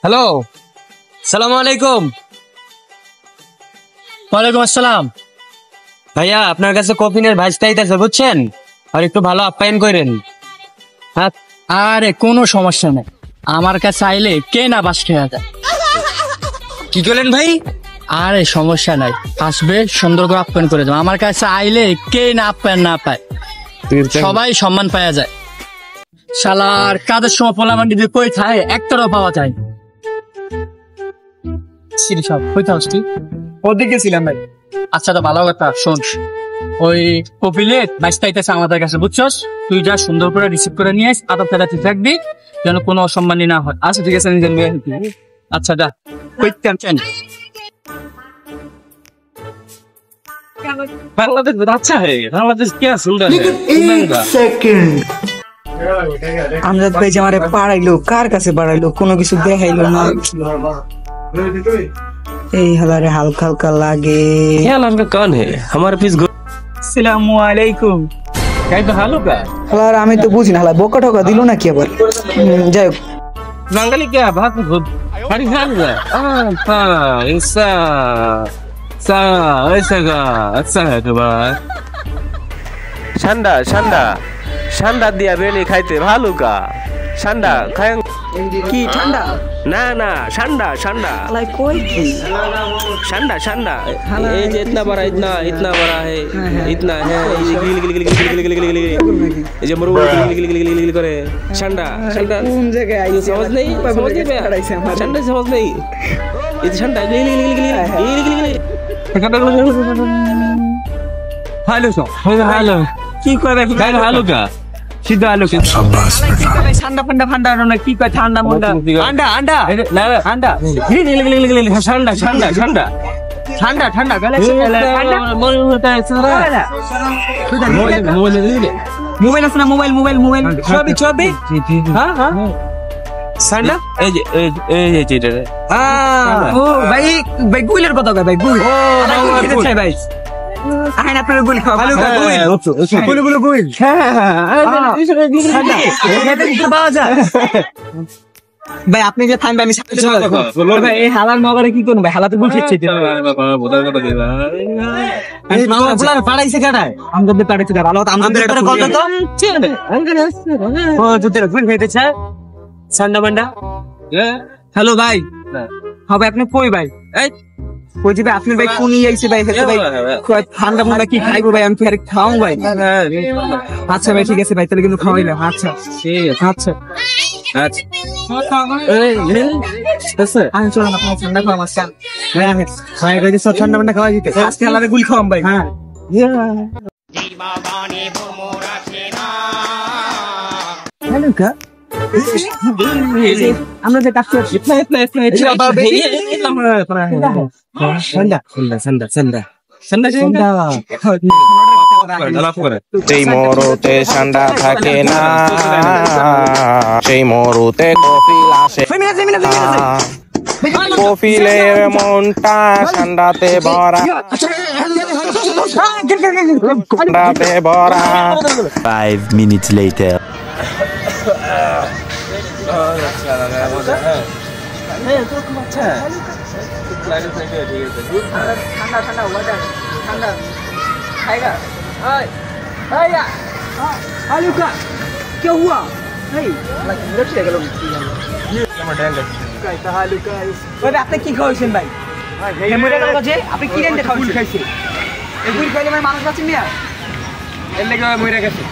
Hello, সালামু আলাইকুম। ওয়ালাইকুম আসসালাম। ভাইয়া আপনার কাছে কফিনের ভাজটা আইতাছে বুঝছেন, আর একটু ভালো আপ্যায়ন করেন। হ্যাঁ, আরে কোনো সমস্যা নেই, আমার কাছে আইলে কে না বাস খেয়ে যায়। কি করলেন ভাই? আরে সমস্যা নাই, আসবে সুন্দর করে আপ্যায়ন করে দেবো। আমার কাছে আইলে কে না আপ্যায়ন না পায়, সবাই সম্মান পাওয়া যায়। শালার কাজের সময় পোলামান দিদি কই থাকে একটারও পাওয়া যায়। সব কই থাকস তুই? ওদিকে ছিলাম ভাই। আচ্ছা তো ভালো কথা, শোন, ওই কপিলের বাইশটা আইতেছে আমাদের কাছে বুঝছস, তুই যা সুন্দর করে রিসিভ করে নিয়ে আস, আদব কায়দা ঠিক রাখবি যেন কোনো অসম্মানী না হয়। আচ্ছা ঠিক আছে, নিজের মেয়ে। আচ্ছা যা কইতাম চেন। বাংলাদেশ আচ্ছা হে, বাংলাদেশ কি সুন্দর হে। আমজাদ ভাই যে আমারে পাড়াইলো, কার কাছে পাড়াইলো, কোনো কিছু দেখাইলো না। এই হালারে হালকা হালকা লাগে। क्या लड़का कौन है हमारे पीस? আসসালামু আলাইকুম। कैसे हालो का হালার আমি তো বুঝি না, হালা বকা টকা দিল নাকি আবার। যাই হোক, बंगाली क्या बात खुद हरी खान है। अच्छा ऐसा सा ऐसा का अच्छा है तुम्हारा। ঠান্ডা ঠান্ডা ঠান্ডা দিয়া বেনি খাইতে ভালো কা ঠান্ডা খায় কি ঠান্ডা? না না ঠান্ডা ঠান্ডা হালাই কই কি? ঠান্ডা ঠান্ডা এই যে इतना बड़ा है इतना है गिल गिल गिल गिल गिल गिल गिल এই যে মরু गिल गिल गिल गिल করে ঠান্ডা ঠান্ডা কোন জায়গায় আইছে? समझ नहीं ঠান্ডা समझ नहीं এই ঠান্ডা Gill Gill Gill Gill Gill hello so hello কি করে গায় হালো কা সিধা আলো কে ঠান্ডা ফান্ডা ফান্ডা না কি কয় ঠান্ডা মুন্ডা আন্ডা আন্ডা না আন্ডা ঠান্ডা ঠান্ডা ঠান্ডা ঠান্ডা ঠান্ডা গলে ঠান্ডা মোবাইল হতা है सारा মোবাইল আছে না? মোবাইল মোবাইল মোবাইল ছবি ছবি। हां हां ঠান্ডা এই যে এই যে এটা ও ভাই ভাই গুইলের কথা কয় ভাই গুই। ও ভাই ভাই আইন আপনার গুইল খাওয়া ভালো কয় গুইল। গুইল গুইল গুইল। ভাই আপনি যে থামবে আমি সাথে চলে যাব ভাই। এই হালার নগরে কি করব ভাই? হালা তো গুল খেচ্ছে দিল। মামা বলার পাড়াইছে কাটায় আমাদের পাড়াইছে ভালো তো আমাদের একটা কল তো ও জুতের গুল খাইতেছে ঠান্ডা বান্ডা। হ্যালো ভাই, হ্যাঁ ভাই আপনি কই ভাই? এই কই দিবে আপনি ভাই? কোনি আইছে ভাই? হেতে ভাই ঠান্ডা মুন্ডা কি খাইবো ভাই? আমি ফের খাও ভাই। আচ্ছা ভাই ঠিক আছে ভাই, তাহলে কিন্তু খাওয়াই না। আচ্ছা ঠিক আছে। আচ্ছা আচ্ছা আমি চলো না, ঠান্ডা খাওয়া মাছ খান। হ্যাঁ হ্যাঁ ভাই সব ঠান্ডা মান্ডা খাওয়া দিতে আজকে আলাদা গুল খাওয়াম ভাই। হ্যাঁ হ্যালো কা আমরা যে কাজ করছি ঠান্ডা ঠান্ডা ঠান্ডা সেই মরুতে ঠান্ডা থাকে না, সেই মরুতে কপিল আসে। কপিলের মনটা ঠান্ডাতে ভরা, ঠান্ডাতে ভরা। 5 minutes later. ঠান্ডা ঠান্ডা ওয়েদার ঠান্ডা खाएगा। आलू का क्या हुआ? नहीं लक्ष्य गलो आलू का ভাই আপনি কি খাওয়াছেন ভাই? হেমুরে গেল যে আপনি কি রেন্দে খাওয়াছেন? খাইছে এই গুল খাইলে ভাই মানুষ বাঁচে মিয়া। এর লাগি মরে গেছে।